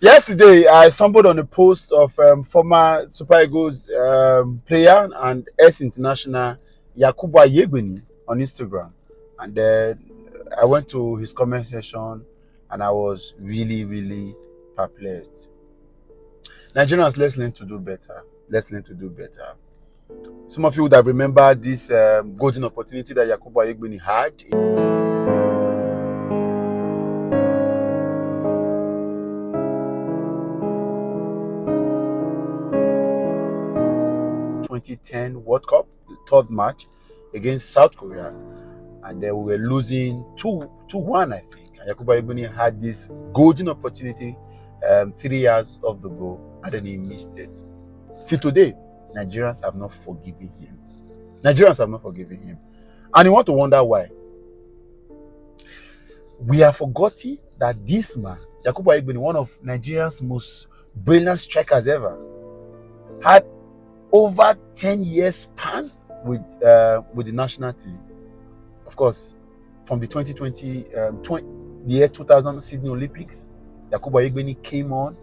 Yesterday, I stumbled on a post of former Super Eagles player and ex-international Yakubu Aiyegbeni on Instagram. And then I went to his comment section and I was really, really perplexed. Nigerians, let's learn to do better. Let's learn to do better. Some of you would have remembered this golden opportunity that Yakubu Aiyegbeni had in 2010 World Cup, the third match against South Korea, and then we were losing 2-1, I think. And Yakubu Aiyegbeni had this golden opportunity 3 years off the goal, and then he missed it. Till today, Nigerians have not forgiven him. Nigerians have not forgiven him. And you want to wonder why. We have forgotten that this man, Yakubu Aiyegbeni, one of Nigeria's most brilliant strikers ever, had over 10 years span with the national team. Of course, from the 2020, the year 2000 Sydney Olympics, Yakubu Aiyegbeni came on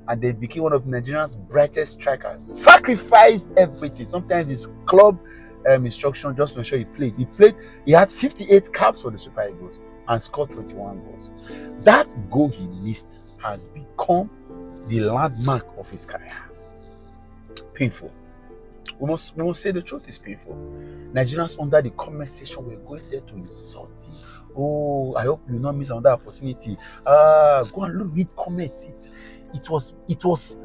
and they became one of Nigeria's brightest strikers. Sacrificed everything. Sometimes his club instruction just to ensure he played. He had 58 caps for the Super Eagles and scored 21 goals. That goal he missed has become the landmark of his career. Painful. We must say the truth is painful. Nigerians under the comment section were going there to insult him. Oh, I hope you will not miss another opportunity. Go and read comments. It was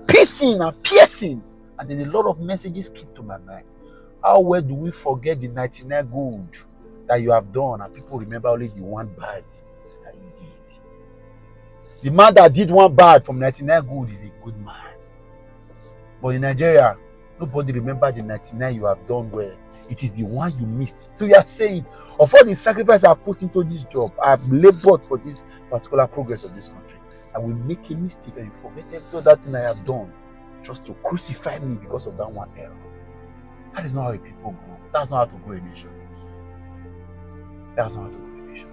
piercing and piercing. And then a lot of messages came to my mind. How well do we forget the 99 good that you have done and people remember only the one bad that you did? The man that did one bad from 99 good is a good man. But in Nigeria, nobody remember the 99 you have done well. It is the one you missed. So you are saying, of all the sacrifice I have put into this job, I have labored for this particular progress of this country. I will make a mistake and you forget every other thing I have done just to crucify me because of that one error. That is not how people grow. That's not how to grow a nation. That's not how to grow a nation.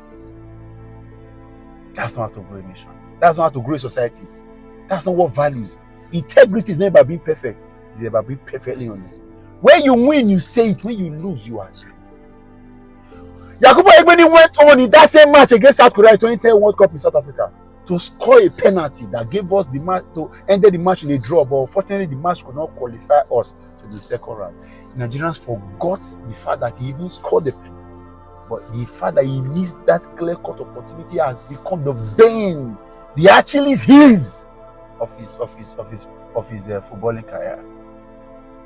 That's not how to grow a nation. That's not how to grow a society. That's not what values. Integrity is not about being perfect. It's about being perfectly honest. When you win, you say it. When you lose, you agree. Yakubu Aiyegbeni went on in that same match against South Korea in 2010 World Cup in South Africa to score a penalty that gave us the match to end the match in a draw. But unfortunately, the match could not qualify us to the second round. Nigerians forgot the fact that he even scored the penalty, but the fact that he missed that clear-cut opportunity has become the bane, the Achilles heels of his footballing career.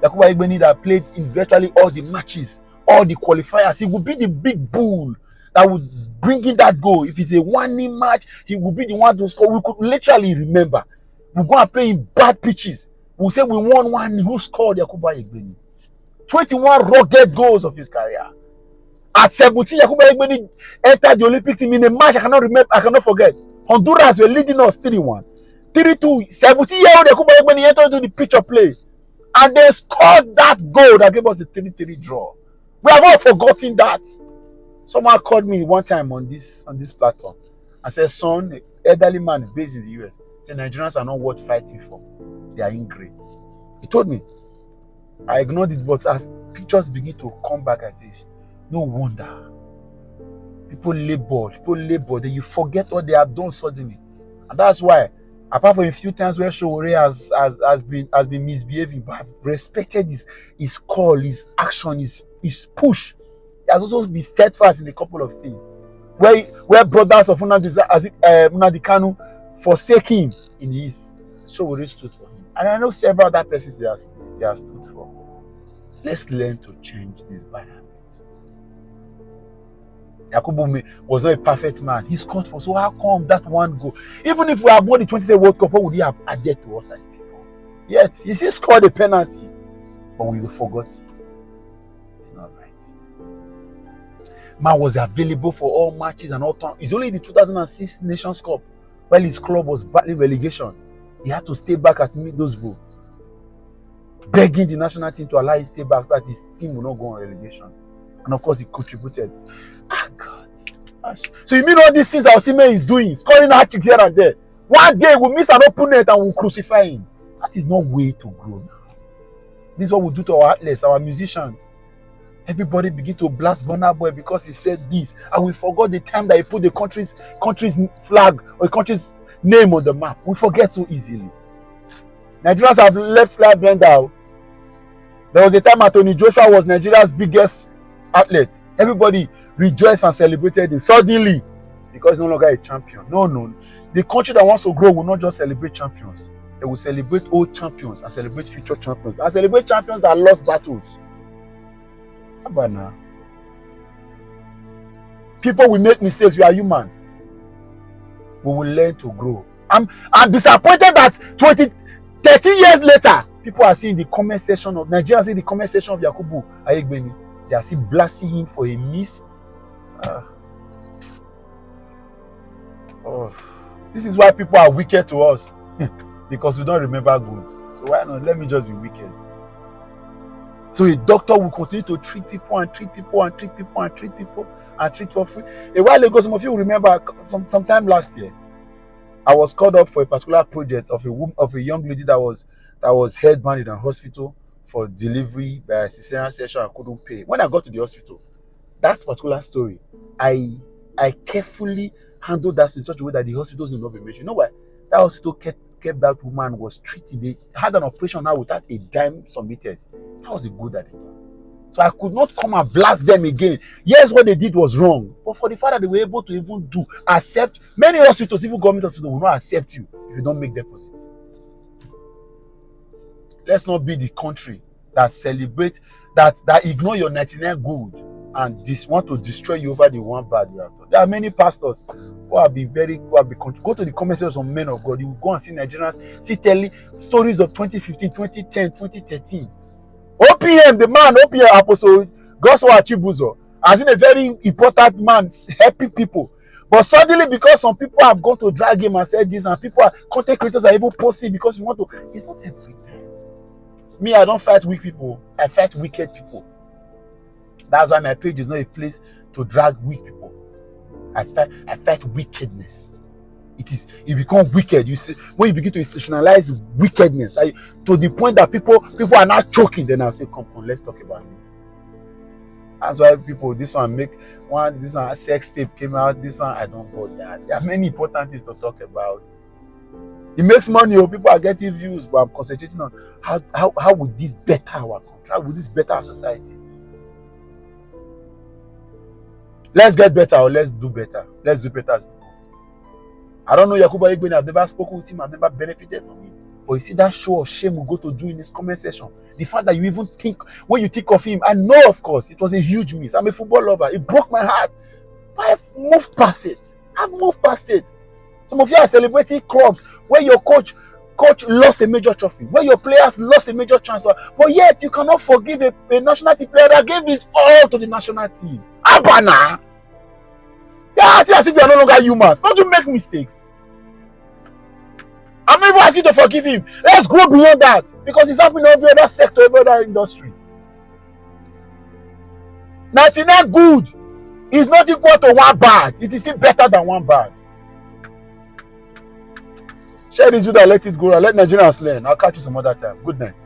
Yakubu Aiyegbeni that played in virtually all the matches, all the qualifiers, he would be the big bull that would bring in that goal. If it's a 1-0 match, he would be the one to score. We could literally remember. We go and play in bad pitches. We'll say we won 1, who scored? Yakubu Aiyegbeni. 21 rugged goals of his career. At 17, Yakubu Aiyegbeni entered the Olympic team in a match I cannot forget. Honduras were leading us 3-1. 3-2, 17-year-old Yakubu Aiyegbeni entered into the pitch of play. And they scored that goal that gave us the 3-3 draw. We have all forgotten that. Someone called me one time on this platform and said, son, elderly man based in the US, said Nigerians are not worth fighting for. They are ingrates. He told me. I ignored it, but as pictures begin to come back, I say, no wonder. People labor, then you forget what they have done suddenly. And that's why, apart from a few times where Showore has been misbehaving, but I've respected his call, his action, his push. He has also been steadfast in a couple of things. Where brothers of Nnamdi Kanu forsake him in the East, Showore stood for him. And I know several other persons they have stood for. Let's learn to change this bad habit. Yakubu was not a perfect man. He scored for. So how come that one goal? Even if we have won the 2010 World Cup, what would he have added to us as people? Yet he still scored a penalty, but we forgot. It's not right. Man was available for all matches and all time. It's only the 2006 Nations Cup while his club was battling relegation. He had to stay back at Middlesbrough, begging the national team to allow him to stay back so that his team will not go on relegation. And of course, he contributed. God. So you mean all these things that Osimhen is doing, scoring hat-tricks here and there, One day we'll miss an opponent and we'll crucify him. That is not way to grow now. This is what we do to our athletes, our musicians. Everybody begin to blast Burna Boy because he said this, and we forgot the time that he put the country's flag or the country's name on the map. We forget so easily. Nigerians have left slide blender. There was a time Anthony Joshua was Nigeria's biggest athlete. Everybody rejoiced and celebrated him. Suddenly, because he's no longer a champion. No. The country that wants to grow will not just celebrate champions. They will celebrate old champions and celebrate future champions and celebrate champions that lost battles. How about now? People will make mistakes. We are human. We will learn to grow. I'm disappointed that 30 years later, people are seeing the comment section of Nigeria, seeing the comment section of Yakubu Aiyegbeni. They are still blasting him for a miss. This is why people are wicked to us. Because we don't remember good. So why not? Let me just be wicked. So a doctor will continue to treat people and treat people and treat people and treat people and treat for free. A while ago, some of you will remember sometime last year, I was called up for a particular project of a young lady that was headbound in a hospital for delivery by a cesarean section and couldn't pay. When I got to the hospital, that particular story, I carefully handled that in such a way that the hospitals will not be mentioned. You know why? That hospital kept that woman was treated. They had an operation now without a dime submitted. That was a good idea. So I could not come and blast them again. Yes, what they did was wrong. But for the fact that they were able to even accept, many hospitals, even government hospitals, will not accept you if you don't make deposits. Let's not be the country that celebrate, that ignore your 99 good and want to destroy you over the one bad you have done. There are many pastors who have been go to the comment section of men of God. You will go and see Nigerians telling stories of 2015, 2010, 2013. OPM, the man, OPM Apostle Goswa Chibuzo, has been a very important man helping people. But suddenly, because some people have gone to drag him and said this, and content creators are even posting because you want to. It's not everything. Me, I don't fight weak people. I fight wicked people. That's why my page is not a place to drag weak people. I fight wickedness. You become wicked. You see, when you begin to institutionalize wickedness, like, to the point that people are not choking, then I'll say, come on, let's talk about it. That's why this one sex tape came out, this one I don't go there. There are many important things to talk about. It makes money, people are getting views, but I'm concentrating on how would this better our country? How would this better our society? Let's get better or let's do better. Let's do better as people. I don't know Yakubu Aiyegbeni. I've never spoken with him. I've never benefited from him. But you see that show of shame we go to do in his comment section. The fact that you even think, when you think of him, I know, of course, it was a huge miss. I'm a football lover. It broke my heart. But I've moved past it. Some of you are celebrating clubs where your coach lost a major trophy, where your players lost a major transfer, but yet you cannot forgive a national team player that gave his all to the national team. Abana! Yeah, acting as if you are no longer humans. Don't you make mistakes? I'm not even asking you to forgive him. Let's go beyond that, because it's happening in every other sector, every other industry. 99 good is not equal to one bad. It is still better than one bad. Share this video and let it go. And let Nigerians learn. I'll catch you some other time. Good night.